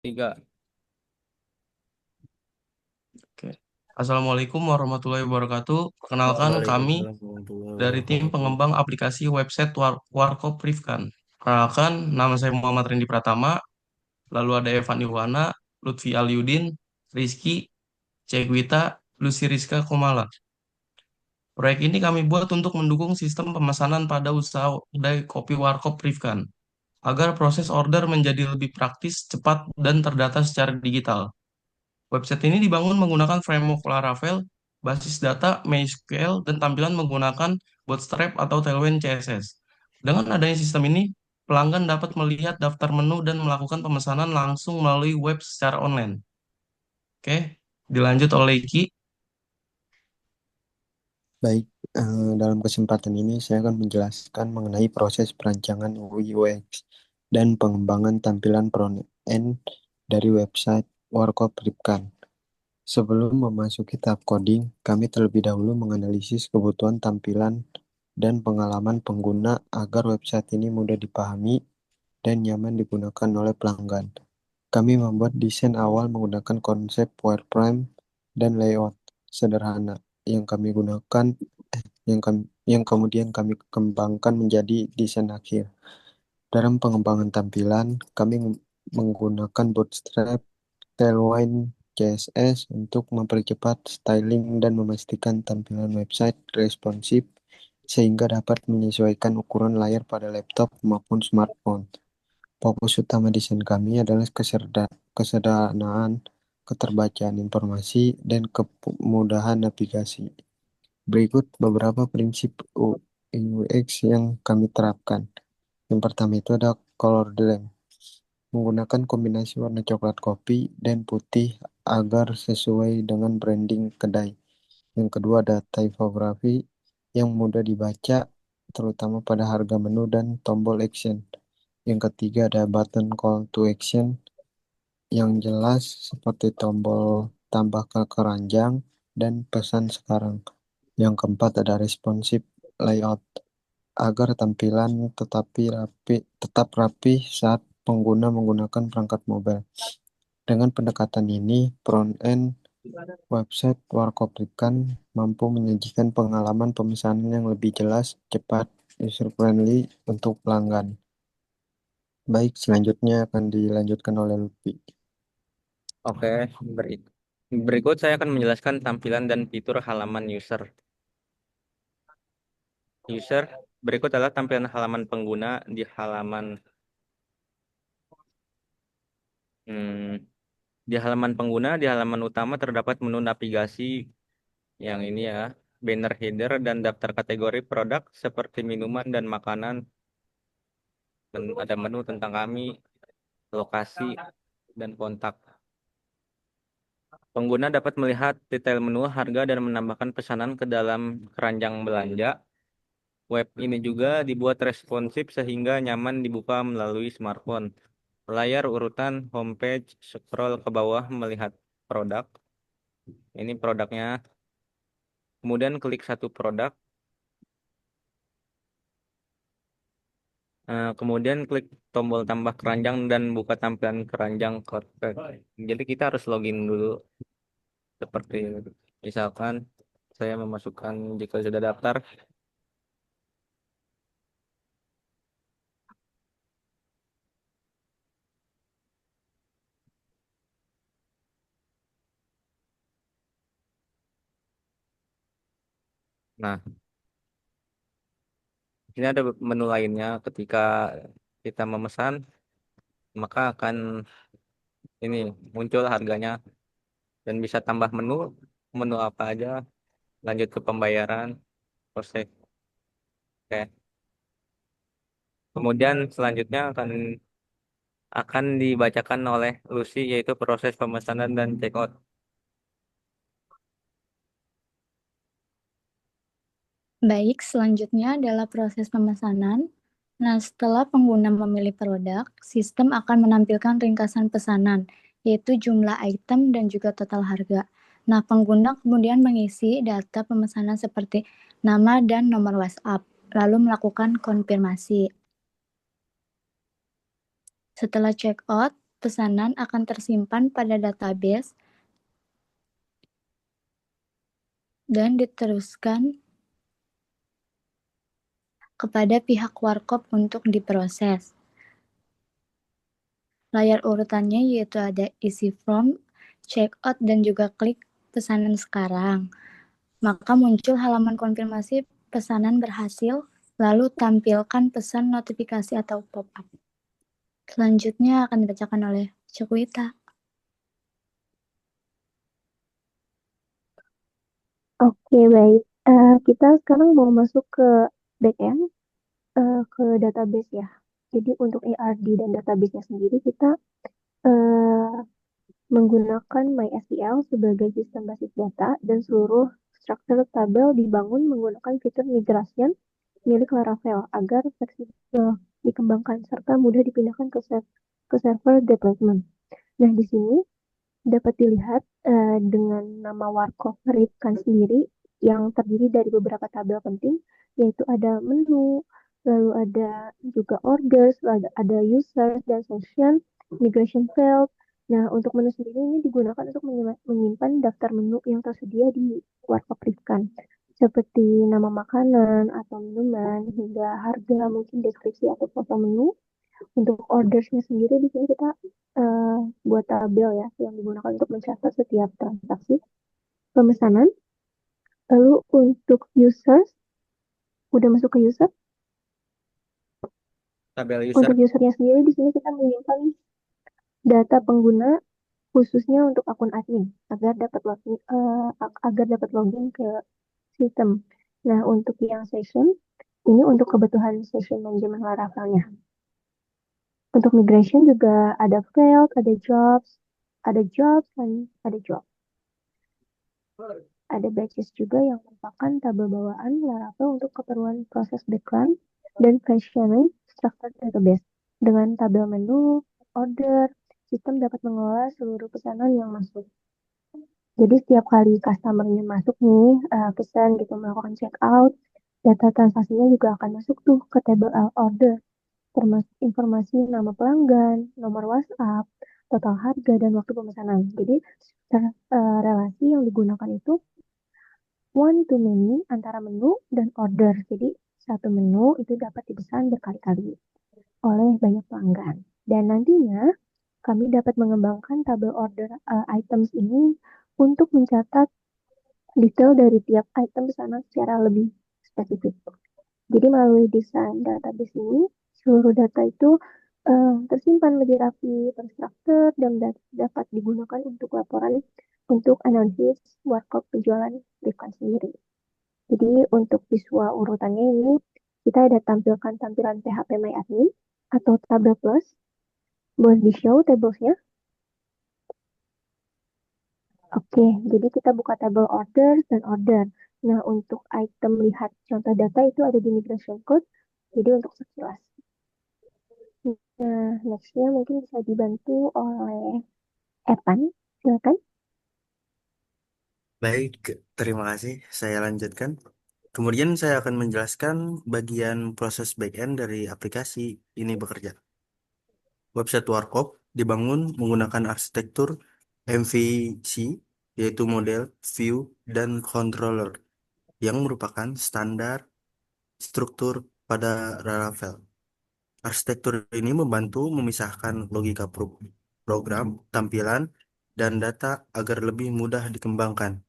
Tiga. Oke. Assalamualaikum warahmatullahi wabarakatuh. Perkenalkan kami Waalaikumsalam warahmatullahi dari tim wabarakatuh. pengembang aplikasi website Warkop Rifkan. Perkenalkan, nama saya Muhammad Rendi Pratama, lalu ada Evan Iwana, Lutfi Aliudin, Rizky, Cegwita, Lucy Rizka Komala. Proyek ini kami buat untuk mendukung sistem pemesanan pada usaha kedai kopi Warkop Rifkan, agar proses order menjadi lebih praktis, cepat, dan terdata secara digital. Website ini dibangun menggunakan framework Laravel, basis data MySQL, dan tampilan menggunakan Bootstrap atau Tailwind CSS. Dengan adanya sistem ini, pelanggan dapat melihat daftar menu dan melakukan pemesanan langsung melalui web secara online. Oke, dilanjut oleh Iki. Baik, dalam kesempatan ini saya akan menjelaskan mengenai proses perancangan UI UX dan pengembangan tampilan front-end dari website Warkop Ripkan. Sebelum memasuki tahap coding, kami terlebih dahulu menganalisis kebutuhan tampilan dan pengalaman pengguna agar website ini mudah dipahami dan nyaman digunakan oleh pelanggan. Kami membuat desain awal menggunakan konsep wireframe dan layout sederhana yang kami gunakan yang kemudian kami kembangkan menjadi desain akhir. Dalam pengembangan tampilan, kami menggunakan Bootstrap, Tailwind, CSS untuk mempercepat styling dan memastikan tampilan website responsif sehingga dapat menyesuaikan ukuran layar pada laptop maupun smartphone. Fokus utama desain kami adalah kesederhanaan, keterbacaan informasi, dan kemudahan navigasi. Berikut beberapa prinsip UX yang kami terapkan. Yang pertama itu ada color blend, menggunakan kombinasi warna coklat kopi dan putih agar sesuai dengan branding kedai. Yang kedua ada typography yang mudah dibaca, terutama pada harga menu dan tombol action. Yang ketiga ada button call to action yang jelas seperti tombol tambah ke keranjang dan pesan sekarang. Yang keempat ada responsive layout agar tampilan tetap rapi saat pengguna menggunakan perangkat mobile. Dengan pendekatan ini, front-end website Warkop Rican mampu menyajikan pengalaman pemesanan yang lebih jelas, cepat, user-friendly untuk pelanggan. Baik, selanjutnya akan dilanjutkan oleh Lutfi. Oke, berikut saya akan menjelaskan tampilan dan fitur halaman user. User, berikut adalah tampilan halaman pengguna di hmm, halaman pengguna. Di halaman utama terdapat menu navigasi yang ini ya, banner header dan daftar kategori produk seperti minuman dan makanan. Dan ada menu tentang kami, lokasi, dan kontak. Pengguna dapat melihat detail menu, harga, dan menambahkan pesanan ke dalam keranjang belanja. Web ini juga dibuat responsif sehingga nyaman dibuka melalui smartphone. Layar urutan homepage, scroll ke bawah melihat produk. Ini produknya. Kemudian klik satu produk. Kemudian klik tombol tambah keranjang dan buka tampilan keranjang Corpay. Jadi kita harus login dulu seperti misalkan saya memasukkan jika sudah daftar. Nah, ini ada menu lainnya ketika kita memesan, maka akan ini muncul harganya dan bisa tambah menu, menu apa aja, lanjut ke pembayaran, proses. Oke. Kemudian selanjutnya akan dibacakan oleh Lucy yaitu proses pemesanan dan checkout. Baik, selanjutnya adalah proses pemesanan. Nah, setelah pengguna memilih produk, sistem akan menampilkan ringkasan pesanan, yaitu jumlah item dan juga total harga. Nah, pengguna kemudian mengisi data pemesanan seperti nama dan nomor WhatsApp, lalu melakukan konfirmasi. Setelah check out, pesanan akan tersimpan pada database dan diteruskan kepada pihak warkop untuk diproses. Layar urutannya yaitu ada isi form, check out, dan juga klik pesanan sekarang. Maka muncul halaman konfirmasi pesanan berhasil, lalu tampilkan pesan notifikasi atau pop-up. Selanjutnya akan dibacakan oleh Cekwita. Oke, baik. Kita sekarang mau masuk ke backend, ke database ya. Jadi untuk ARD dan database-nya sendiri kita eh, menggunakan MySQL sebagai sistem basis data dan seluruh struktur tabel dibangun menggunakan fitur migration milik Laravel agar fleksibel dikembangkan serta mudah dipindahkan ke server deployment. Nah, di sini dapat dilihat dengan nama Warkop Ripkan sendiri yang terdiri dari beberapa tabel penting, yaitu ada menu, lalu ada juga orders, lalu ada users dan session, migration field. Nah, untuk menu sendiri ini digunakan untuk menyimpan daftar menu yang tersedia di Warkop Ripkan, seperti nama makanan atau minuman, hingga harga, mungkin deskripsi atau foto menu. Untuk ordersnya sendiri di sini kita buat tabel ya yang digunakan untuk mencatat setiap transaksi pemesanan. Lalu untuk users, udah masuk ke user. Tabel user. Untuk usernya sendiri di sini kita menyimpan data pengguna khususnya untuk akun admin agar dapat login ke sistem. Nah, untuk yang session ini untuk kebutuhan session manajemen Laravelnya. Untuk migration juga ada field, ada jobs, dan ada job. Ada batches juga yang merupakan tabel bawaan Laravel untuk keperluan proses background dan versioning structured database. Dengan tabel menu, order, sistem dapat mengelola seluruh pesanan yang masuk. Jadi setiap kali customer-nya masuk nih, pesan gitu melakukan check out, data transaksinya juga akan masuk tuh ke tabel order, termasuk informasi nama pelanggan, nomor WhatsApp, total harga, dan waktu pemesanan. Jadi relasi yang digunakan itu one to many antara menu dan order. Jadi satu menu itu dapat dipesan berkali-kali oleh banyak pelanggan. Dan nantinya kami dapat mengembangkan tabel order items ini untuk mencatat detail dari tiap item pesanan secara lebih spesifik. Jadi melalui desain database ini, seluruh data itu tersimpan lebih rapi, terstruktur, dan dapat digunakan untuk laporan untuk analisis warkop penjualan Rifkan sendiri. Jadi untuk visual urutannya ini, kita ada tampilkan tampilan PHP My Admin atau tabel plus. Boleh di-show tablesnya. Oke, jadi kita buka tabel order dan order. Nah, untuk item lihat contoh data itu ada di migration code, jadi untuk sekilas. Nah, nextnya mungkin bisa dibantu oleh Evan, silakan. Baik, terima kasih. Saya lanjutkan. Kemudian saya akan menjelaskan bagian proses backend dari aplikasi ini bekerja. Website Warkop dibangun menggunakan arsitektur MVC, yaitu model, view, dan controller, yang merupakan standar struktur pada Laravel. Arsitektur ini membantu memisahkan logika program, tampilan, dan data agar lebih mudah dikembangkan.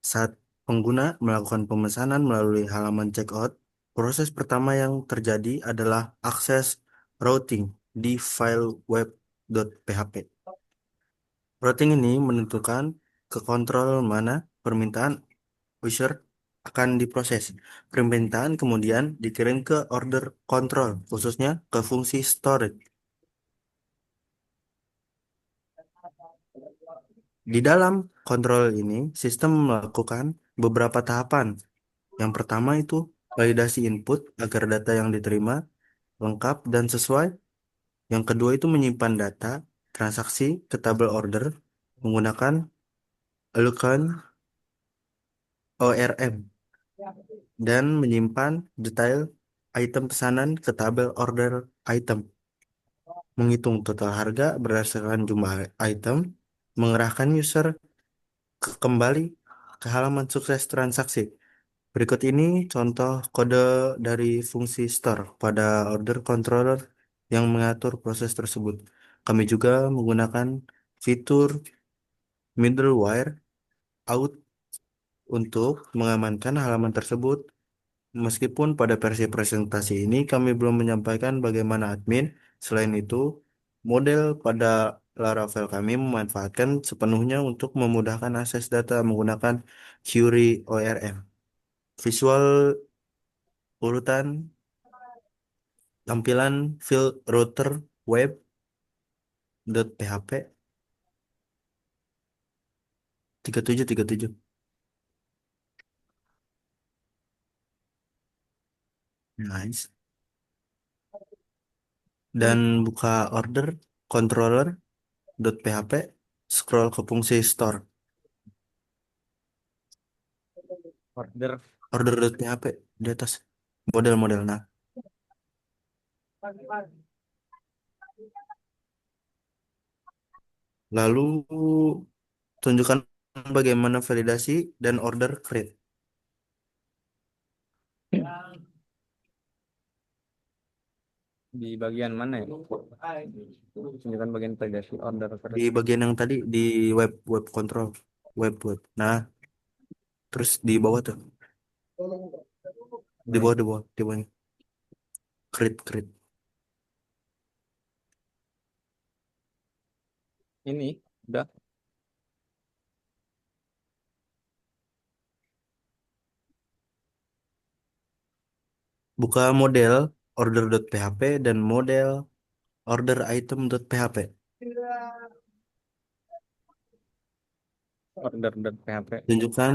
Saat pengguna melakukan pemesanan melalui halaman checkout, proses pertama yang terjadi adalah akses routing di file web.php. Routing ini menentukan ke kontrol mana permintaan user akan diproses. Permintaan kemudian dikirim ke order control, khususnya ke fungsi storage. Di dalam kontrol ini, sistem melakukan beberapa tahapan. Yang pertama itu validasi input agar data yang diterima lengkap dan sesuai. Yang kedua itu menyimpan data transaksi ke tabel order menggunakan Eloquent ORM dan menyimpan detail item pesanan ke tabel order item. menghitung total harga berdasarkan jumlah item, mengerahkan user kembali ke halaman sukses transaksi. Berikut ini contoh kode dari fungsi store pada order controller yang mengatur proses tersebut. Kami juga menggunakan fitur middleware out untuk mengamankan halaman tersebut. Meskipun pada versi presentasi ini kami belum menyampaikan bagaimana admin, selain itu, model pada Laravel kami memanfaatkan sepenuhnya untuk memudahkan akses data menggunakan Query ORM. Visual urutan tampilan field router web.php 3737. Nice. Dan buka order controller.php, scroll ke fungsi store. Order Order.php di atas model-model. Nah, lalu tunjukkan bagaimana validasi dan order create. di bagian mana ya? Tunjukkan bagian validasi order Di bagian yang tadi di web control, web. Nah, terus di bawah tuh. Di bawahnya. Create. Ini udah. Buka model order.php dan model order item.php. Order.php. Tunjukkan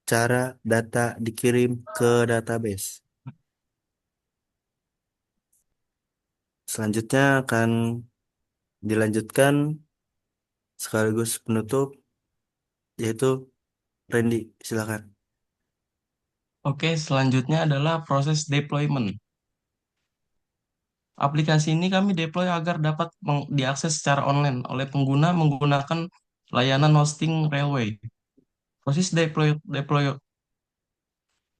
cara data dikirim ke database. Selanjutnya akan dilanjutkan sekaligus penutup, yaitu Randy, silakan. Oke, selanjutnya adalah proses deployment. Aplikasi ini kami deploy agar dapat diakses secara online oleh pengguna menggunakan layanan hosting Railway. Proses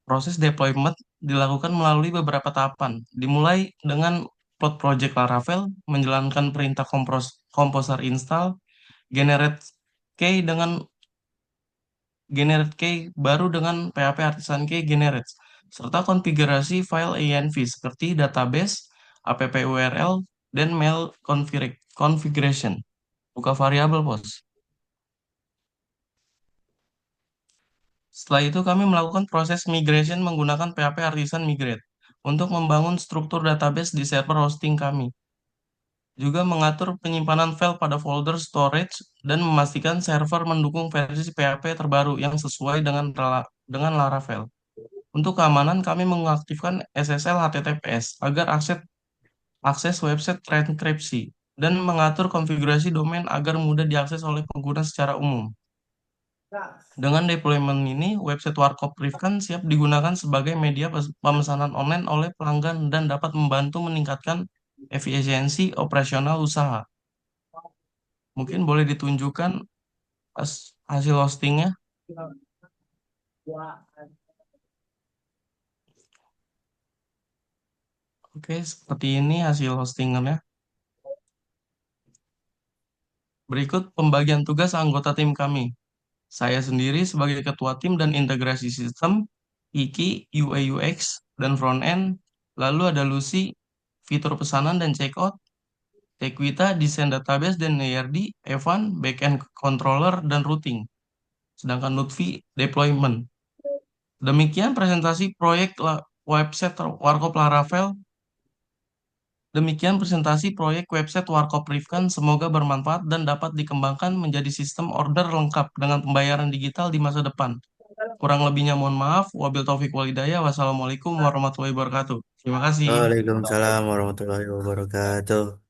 proses deployment dilakukan melalui beberapa tahapan, dimulai dengan plot project Laravel, menjalankan perintah composer install, generate key dengan generate key baru dengan PHP Artisan Key generate, serta konfigurasi file env seperti database, app URL, dan mail configuration. Buka variabel, bos. Setelah itu kami melakukan proses migration menggunakan PHP Artisan Migrate untuk membangun struktur database di server hosting kami. Juga mengatur penyimpanan file pada folder storage dan memastikan server mendukung versi PHP terbaru yang sesuai dengan Laravel. Untuk keamanan, kami mengaktifkan SSL HTTPS agar akses website terenkripsi dan mengatur konfigurasi domain agar mudah diakses oleh pengguna secara umum. Dengan deployment ini, website Warkop Rifkan siap digunakan sebagai media pemesanan online oleh pelanggan dan dapat membantu meningkatkan efisiensi operasional usaha. Mungkin boleh ditunjukkan hasil hostingnya. Oke, seperti ini hasil hostingannya. Berikut pembagian tugas anggota tim kami. Saya sendiri sebagai ketua tim dan integrasi sistem, Iki, UI UX, dan front end. Lalu ada Lucy, fitur pesanan dan checkout, Tekwita, desain database dan ARD, Evan, backend controller dan routing. Sedangkan Lutfi, deployment. Demikian presentasi proyek website Warkop Laravel. Demikian presentasi proyek website Warkop Rifkan. Semoga bermanfaat dan dapat dikembangkan menjadi sistem order lengkap dengan pembayaran digital di masa depan. Kurang lebihnya mohon maaf. Wabil taufik walhidayah. Wassalamualaikum warahmatullahi wabarakatuh. Terima kasih. Waalaikumsalam warahmatullahi wabarakatuh.